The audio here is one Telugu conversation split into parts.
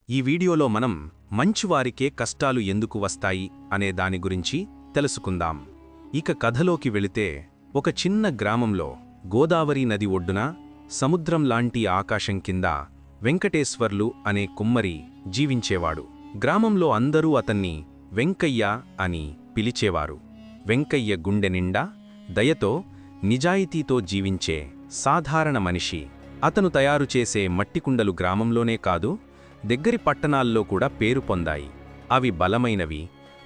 ఈ వీడియోలో మనం మంచివారికే కష్టాలు ఎందుకు వస్తాయి అనే దాని గురించి తెలుసుకుందాం. ఇక కథలోకి వెళితే ఒక చిన్న గ్రామంలో గోదావరి నది ఒడ్డున సముద్రం లాంటి ఆకాశం కింద వెంకటేశ్వర్లు అనే కుమ్మరి జీవించేవాడు. గ్రామంలో అందరూ అతన్ని వెంకయ్య అని పిలిచేవారు. వెంకయ్య గుండె నిండా దయతో నిజాయితీతో జీవించే సాధారణ మనిషి. అతను తయారుచేసే మట్టికుండలు గ్రామంలోనే కాదు, దగ్గరి పట్టణాల్లో కూడా పేరు పొందాయి. అవి బలమైనవి,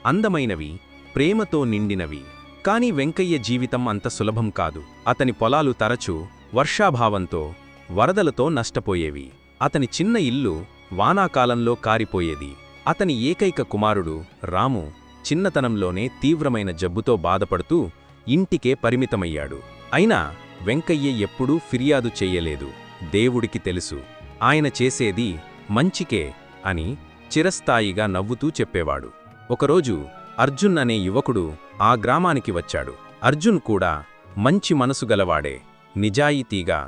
అందమైనవి, ప్రేమతో నిండినవి. కాని వెంకయ్య జీవితం అంత సులభం కాదు. అతని పొలాలు తరచూ వర్షాభావంతో, వరదలతో నష్టపోయేవి. అతని చిన్న ఇల్లు వానాకాలంలో కారిపోయేది. అతని ఏకైక కుమారుడు రాము చిన్నతనంలోనే తీవ్రమైన జబ్బుతో బాధపడుతూ ఇంటికే పరిమితమయ్యాడు. అయినా వెంకయ్య ఎప్పుడూ ఫిర్యాదు చెయ్యలేదు. దేవుడికి తెలుసు, ఆయన చేసేది మంచికే అని చిరస్థాయిగా నవ్వుతూ చెప్పేవాడు. ఒకరోజు అర్జున్ అనే యువకుడు ఆ గ్రామానికి వచ్చాడు. అర్జున్ కూడా మంచి మనసు గలవాడే, నిజాయితీగా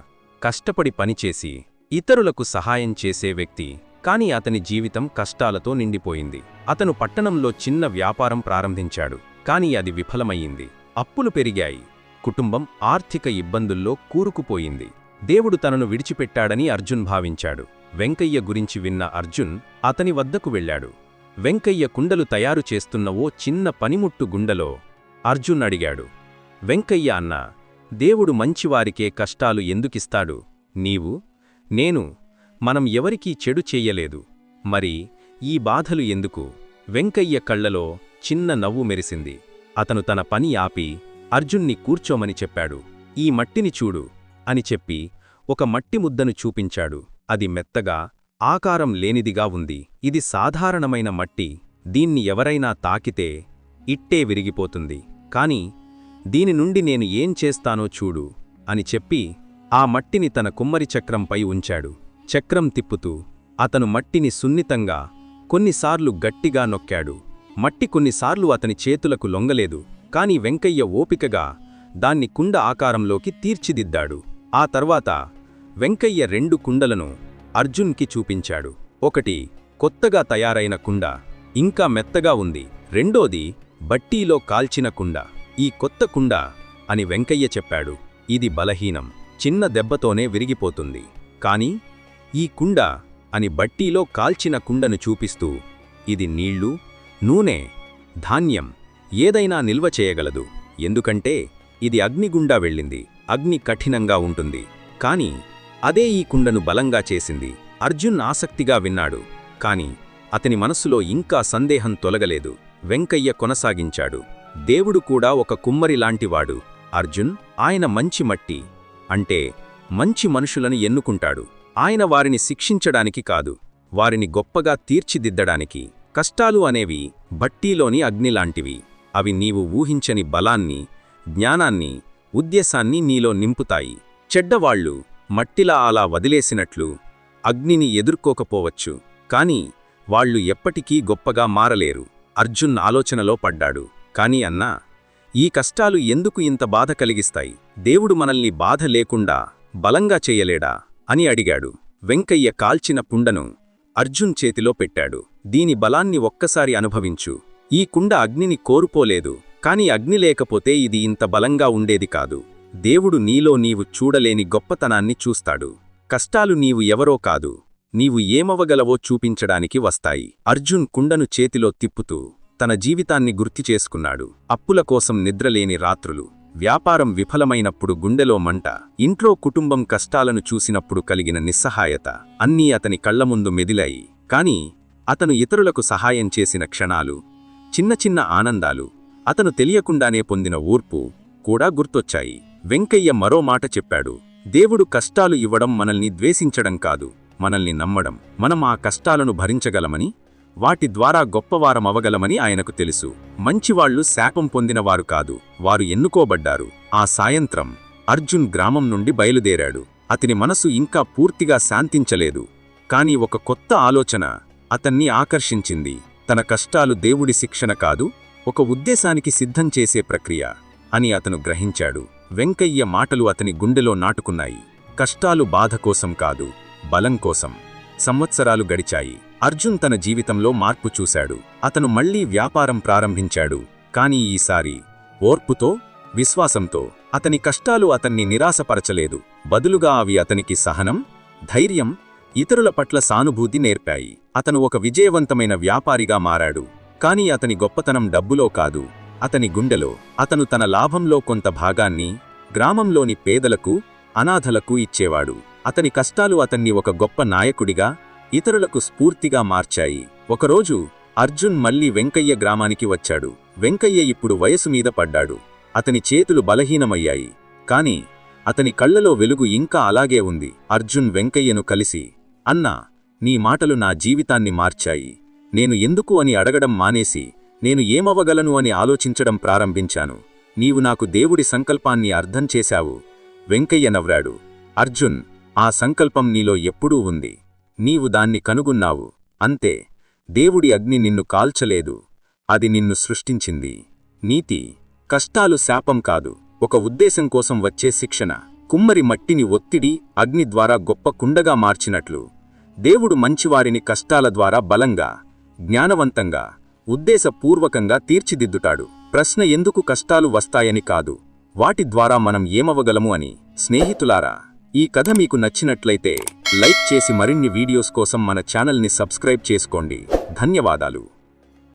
కష్టపడి పనిచేసి ఇతరులకు సహాయం చేసే వ్యక్తి. కాని అతని జీవితం కష్టాలతో నిండిపోయింది. అతను పట్టణంలో చిన్న వ్యాపారం ప్రారంభించాడు, కాని అది విఫలమయ్యింది. అప్పులు పెరిగాయి. కుటుంబం ఆర్థిక ఇబ్బందుల్లో కూరుకుపోయింది. దేవుడు తనను విడిచిపెట్టాడని అర్జున్ భావించాడు. వెంకయ్య గురించి విన్న అర్జున్ అతని వద్దకు వెళ్ళాడు. వెంకయ్య కుండలు తయారు చేస్తున్న ఓ చిన్న పనిముట్టు గుండెలో అర్జున్ అడిగాడు, వెంకయ్య అన్నా, దేవుడు మంచివారికే కష్టాలు ఎందుకిస్తాడు? నీవు, నేను, మనం ఎవరికీ చెడు చెయ్యలేదు. మరి ఈ బాధలు ఎందుకు? వెంకయ్య కళ్లలో చిన్న నవ్వు మెరిసింది. అతను తన పని ఆపి అర్జున్ని కూర్చోమని చెప్పాడు. ఈ మట్టిని చూడు అని చెప్పి ఒక మట్టి ముద్దను చూపించాడు. అది మెత్తగా, ఆకారం లేనిదిగా ఉంది. ఇది సాధారణమైన మట్టి. దీన్ని ఎవరైనా తాకితే ఇట్టే విరిగిపోతుంది. కాని దీని నుండి నేను ఏం చేస్తానో చూడు అని చెప్పి ఆ మట్టిని తన కుమ్మరి చక్రంపై ఉంచాడు. చక్రం తిప్పుతూ అతను మట్టిని సున్నితంగా, కొన్నిసార్లు గట్టిగా నొక్కాడు. మట్టి కొన్నిసార్లు అతని చేతులకు లొంగలేదు. కాని వెంకయ్య ఓపికగా దాన్ని కుండ ఆకారంలోకి తీర్చిదిద్దాడు. ఆ తర్వాత వెంకయ్య 2 కుండలను అర్జున్కి చూపించాడు. ఒకటి కొత్తగా తయారైన కుండ, ఇంకా మెత్తగా ఉంది. రెండోది బట్టీలో కాల్చిన కుండ. ఈ కొత్త కుండ అని వెంకయ్య చెప్పాడు, ఇది బలహీనం, చిన్న దెబ్బతోనే విరిగిపోతుంది. కాని ఈ కుండ అని బట్టీలో కాల్చిన కుండను చూపిస్తూ, ఇది నీళ్లు, నూనె, ధాన్యం ఏదైనా నిల్వ చేయగలదు. ఎందుకంటే ఇది అగ్నిగుండా వెళ్ళింది. అగ్ని కఠినంగా ఉంటుంది, కాని అదే ఈ కుండను బలంగా చేసింది. అర్జున్ ఆసక్తిగా విన్నాడు. కాని అతని మనస్సులో ఇంకా సందేహం తొలగలేదు. వెంకయ్య కొనసాగించాడు, దేవుడు కూడా ఒక కుమ్మరిలాంటివాడు అర్జున్. ఆయన మంచి మట్టి, అంటే మంచి మనుషులను ఎన్నుకుంటాడు. ఆయన వారిని శిక్షించడానికి కాదు, వారిని గొప్పగా తీర్చిదిద్దడానికి. కష్టాలు అనేవి బట్టీలోని అగ్నిలాంటివి. అవి నీవు ఊహించని బలాన్ని, జ్ఞానాన్ని, ఉద్దేశాన్ని నీలో నింపుతాయి. చెడ్డవాళ్లు మట్టిలా అలా వదిలేసినట్లు అగ్నిని ఎదుర్కోకపోవచ్చు, కాని వాళ్లు ఎప్పటికీ గొప్పగా మారలేరు. అర్జున్ ఆలోచనలో పడ్డాడు. కాని అన్నా, ఈ కష్టాలు ఎందుకు ఇంత బాధ కలిగిస్తాయి? దేవుడు మనల్ని బాధ లేకుండా బలంగా చెయ్యలేడా అని అడిగాడు. వెంకయ్య కాల్చిన కుండను అర్జున్ చేతిలో పెట్టాడు. దీని బలాన్ని ఒక్కసారి అనుభవించు. ఈ కుండ అగ్నిని కోరుకోలేదు, కాని అగ్ని లేకపోతే ఇది ఇంత బలంగా ఉండేది కాదు. దేవుడు నీలో నీవు చూడలేని గొప్పతనాన్ని చూస్తాడు. కష్టాలు నీవు ఎవరో కాదు, నీవు ఏమవగలవో చూపించడానికి వస్తాయి. అర్జున్ కుండను చేతిలో తిప్పుతూ తన జీవితాన్ని గుర్తుచేసుకున్నాడు. అప్పుల కోసం నిద్రలేని రాత్రులు, వ్యాపారం విఫలమైనప్పుడు గుండెలో మంట, ఇంట్లో కుటుంబం కష్టాలను చూసినప్పుడు కలిగిన నిస్సహాయత అన్నీ అతని కళ్లముందు మెదిలాయి. కాని అతను ఇతరులకు సహాయం చేసిన క్షణాలు, చిన్న చిన్న ఆనందాలు, అతను తెలియకుండానే పొందిన ఓర్పు కూడా గుర్తొచ్చాయి. వెంకయ్య మరో మాట చెప్పాడు, దేవుడు కష్టాలు ఇవ్వడం మనల్ని ద్వేషించడం కాదు, మనల్ని నమ్మడం. మనం ఆ కష్టాలను భరించగలమని, వాటి ద్వారా గొప్పవారమవగలమని ఆయనకు తెలుసు. మంచివాళ్లు శాపం పొందినవారు కాదు, వారు ఎన్నుకోబడ్డారు. ఆ సాయంత్రం అర్జున్ గ్రామం నుండి బయలుదేరాడు. అతని మనసు ఇంకా పూర్తిగా శాంతించలేదు. కాని ఒక కొత్త ఆలోచన అతన్ని ఆకర్షించింది. తన కష్టాలు దేవుడి శిక్షణ కాదు, ఒక ఉద్దేశానికి సిద్ధం చేసే ప్రక్రియ అని అతను గ్రహించాడు. వెంకయ్య మాటలు అతని గుండెలో నాటుకున్నాయి. కష్టాలు బాధ కోసం కాదు, బలం కోసం. సంవత్సరాలు గడిచాయి. అర్జున్ తన జీవితంలో మార్పు చూశాడు. అతను మళ్లీ వ్యాపారం ప్రారంభించాడు. కానీ ఈసారి ఓర్పుతో, విశ్వాసంతో. అతని కష్టాలు అతన్ని నిరాశపరచలేదు. బదులుగా అవి అతనికి సహనం, ధైర్యం, ఇతరుల పట్ల సానుభూతి నేర్పాయి. అతను ఒక విజయవంతమైన వ్యాపారిగా మారాడు. కానీ అతని గొప్పతనం డబ్బులో కాదు, అతని గుండెలో. అతను తన లాభంలో కొంత భాగాన్ని గ్రామంలోని పేదలకు, అనాథలకు ఇచ్చేవాడు. అతని కష్టాలు అతన్ని ఒక గొప్ప నాయకుడిగా, ఇతరులకు స్ఫూర్తిగా మార్చాయి. ఒకరోజు అర్జున్ మళ్లీ వెంకయ్య గ్రామానికి వచ్చాడు. వెంకయ్య ఇప్పుడు వయసు మీద పడ్డాడు. అతని చేతులు బలహీనమయ్యాయి. కాని అతని కళ్లలో వెలుగు ఇంకా అలాగే ఉంది. అర్జున్ వెంకయ్యను కలిసి, అన్నా, నీ మాటలు నా జీవితాన్ని మార్చాయి. నేను ఎందుకు అని అడగడం మానేసి, నేను ఏమవగలను అని ఆలోచించడం ప్రారంభించాను. నీవు నాకు దేవుడి సంకల్పాన్ని అర్థం చేశావు. వెంకయ్య నవ్వాడు. అర్జున్, ఆ సంకల్పం నీలో ఎప్పుడూ ఉంది. నీవు దాన్ని కనుగొన్నావు. అంతే. దేవుడి అగ్ని నిన్ను కాల్చలేదు, అది నిన్ను సృష్టించింది. నీతి, కష్టాలు శాపం కాదు, ఒక ఉద్దేశం కోసం వచ్చే శిక్షణ. కుమ్మరి మట్టిని ఒత్తిడి, అగ్ని ద్వారా గొప్ప కుండగా మార్చినట్లు దేవుడు మంచివారిని కష్టాల ద్వారా బలంగా, జ్ఞానవంతంగా, ఉద్దేశపూర్వకంగా తీర్చిదిద్దుతాడు. ప్రశ్న ఎందుకు కష్టాలు వస్తాయని కాదు, వాటి ద్వారా మనం ఏమవగలము అని. స్నేహితులారా, ఈ కథ మీకు నచ్చినట్లయితే లైక్ చేసి మరిన్ని వీడియోస్ కోసం మన ఛానల్ని సబ్స్క్రైబ్ చేసుకోండి. ధన్యవాదాలు.